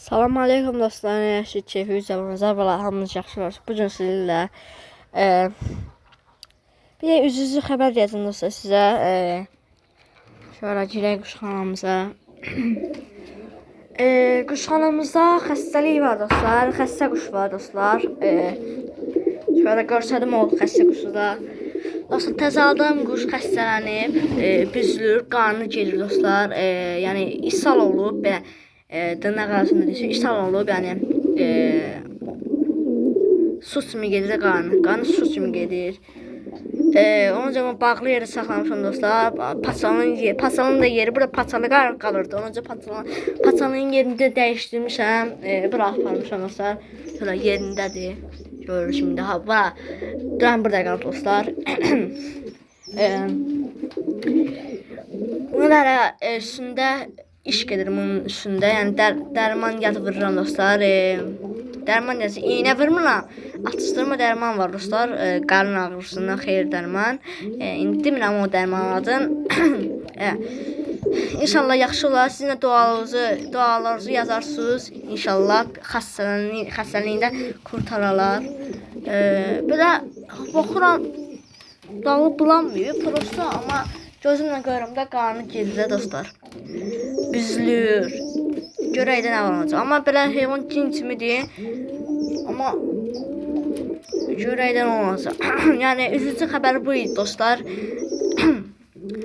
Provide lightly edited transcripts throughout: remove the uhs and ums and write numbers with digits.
Salam aleykum dostlar, nəşi keyfi zamanınızda valla hamınız yaxşılar. Bugün sizinlə bir də üzücü xəbər yazdım dostlar sizə. Şöyle girək quşxanamıza. Quşxanamızda xəstəlik var dostlar, xəstə quş var dostlar. Şöyle görsədim o xəstə quşu da. Dostlar təzə aldığım quş xəstələnib, büzülür, qarnı gelir dostlar. Yəni ishal olub belə. Dırnaq arasında deyir, ishal olub, yəni su kimi gedir qarnı su kimi gedir. Onun zaman bağlı yeri saxlamışam dostlar. Paçanın da yeri burada paçalı qalırdı. Onun paçanın yerini də dəyişdirmişəm, bura aparmışam dostlar. Şöyle yerindədir. Görürüz şimdi ha, duran burada qalır dostlar. Bunlara üstündə iş gedir bunun üstündə, yəni dərman yazı vururam dostlar. Dərman yazı, iğnə vurmuram. Atışdırma dərman var dostlar. Qarın ağrısından xeyir dərman. İndi demirəm o dərman adın. İnşallah yaxşı olar. Sizin də dualarınızı yazarsınız. İnşallah xəstəliyindən kurtaralar. Belə baxıram, dalı bulanmıyor prosto, amma gözümlə görürəm də qarnı gedir dostlar. Büzülür. Görək də nə olacaq. Amma belə heyvan cin kimidir. Amma görək də nə olacaq. Yəni üzücü xəbər bu idi dostlar.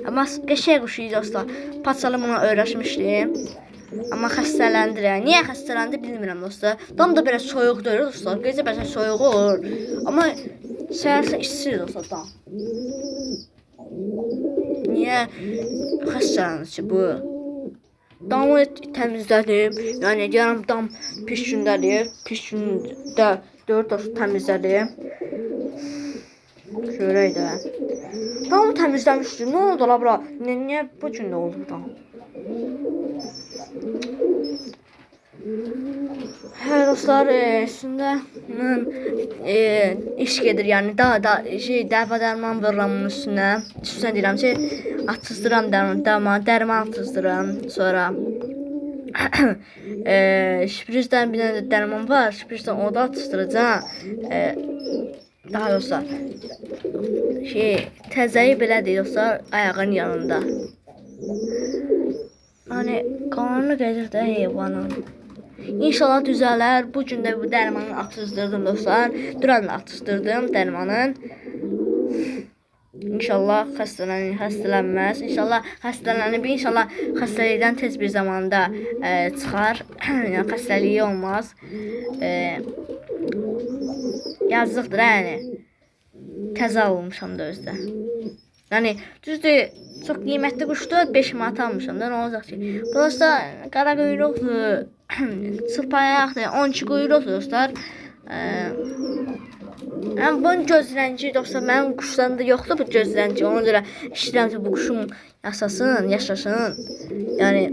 Amma qəşəng quş idi dostlar. Paçalı buna öyrəşmişdim. Amma xəstələndi. Niyə xəstələndi bilmirəm dostlar. Tam da belə soyuq deyil dostlar. Gecə bəzən soyuq olur. Amma səhər istidir dostlar tam. Niyə xəstələndi ki bu? Damı təmizlədim. Yəni deyirəm dam pis gündədir. Pis gündə 4 dost təmizlədim. Görək də. Damı təmizləmişdim. Nə oldu la bura? Niyə bu gündə oldu dam? Hə dostlar, üstündə iş gedir, yəni daha dəvə dərman vururam bunun üstünə. Üstünə deyirəm ki, atızdıram dərman atızdıram. Sonra şprizdən bir dənə dərman var, şprizdən o da atızdıracam. Daha dostlar, təzəyi belədir dostlar, ayağın yanında. Yəni qarnı gedir də heyvanın. İnşallah düzələr. Bu gün də bu dərmanı atızdırdım dostlar. Duran da atızdırdım dərmanın. İnşallah xəstələnməz. İnşallah xəstələnib. İnşallah xəstəlikdən tez bir zamanda çıxar. Yəni xəstəliyi olmaz. Yazıqdır yəni. Təzə olmuşam da özdə. Yəni düzdür, çox qiymətli quşdur. 5 manat almışam da, nə olacaq ki? Burası qara quyruqdur. Çılpayaqdır, 12 quyruqdur dostlar. Bunun göz rəngi dostlar, mənim quşlarımda yoxdur bu göz rəngi. Ona görə istəyirəm ki, bu quşum yaşasın. Yəni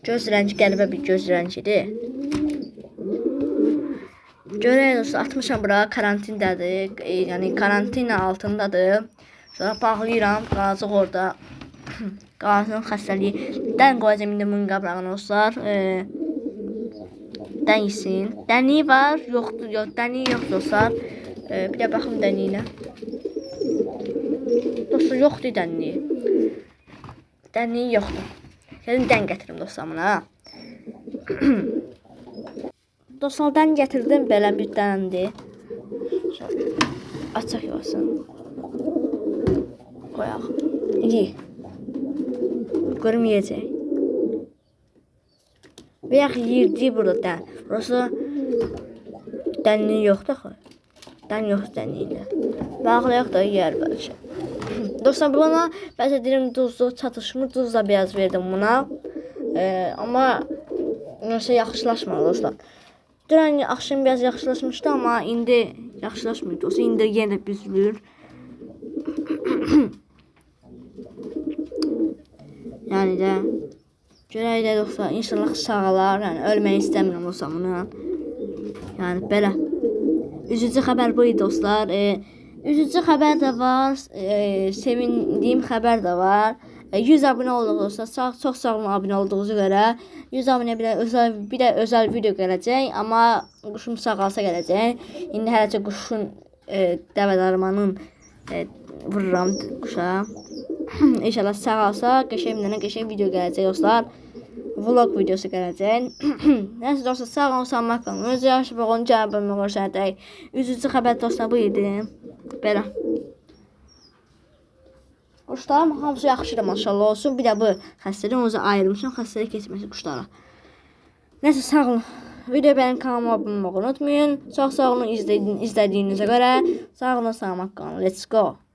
göz rəngi qəribə bir göz rəngidir. Görək dostlar, atmışam bura, karantindədir. Yəni karantina altındadır. Sonra bağlayıram, qalacaq orada. Qalsın xəstəliyindən qoyacam indi bunun qabrağına dostlar. Dən yesin. Dəniyi var, yoxdur, dəniyi yox dostlar. Bir də baxım dəniyinə. Dostlar, yoxdur dəniyi. Dəniyi yoxdur. Gəlin dən gətirim dostlar buna. Dostlar, dən gətirdim, belə bir dənədir. Açaq yuvasın. Qoyaq. İyi. Görüm yiyəcək. Və yaxı yiyirdik burada dən. Burası dənliyi yoxdur axı. Dən yoxdur dənliyində. Bağlayaq da yiyər bəlkə. Dostlar, buna bəzə deyirəm duzlu çatışmır. Duz da biraz verdim buna. Amma yaxşılaşmadı dostlar. Dünən axşam biraz yaxşılaşmışdı, amma indi yaxşılaşmır dostlar. İndi yenə büzülür. Yəni də görək də dostlar, inşallah sağalar. Yəni ölməyi istəmirəm dostlar bunu. Yəni belə. Üzücü xəbər bu idi dostlar. Üzücü xəbər də var, sevindiyim xəbər də var. 100 abunə olduqda çox sağ olun abunə olduğunuza görə. 100 abunəyə bir də özəl video gələcək, amma quşum sağ qalsa gələcək. İndi hələcə quşun dəvədarmanın vururam quşa. İnşallah sağ qalsa qəşəng video gələcək dostlar. Vlog videosu gələcək. Nəysə dostlar, sağ olun, salamat qalın. Özü yaxşı baxın, cəbimə görsənək. Üzücü xəbər dostlar bu idi. Belə. Quşlarım hamısı yaxşıdır, maşallah olsun. Bir də bu xəstədən özü ayrılmışam, xəstəlik keçməsi quşlara. Nəysə, sağ olun. Video benim kanalıma abunə olmağı unutmayın. Çox sağ olun izlədiyinizə görə. Sağ olun, salamat qalın. Let's go.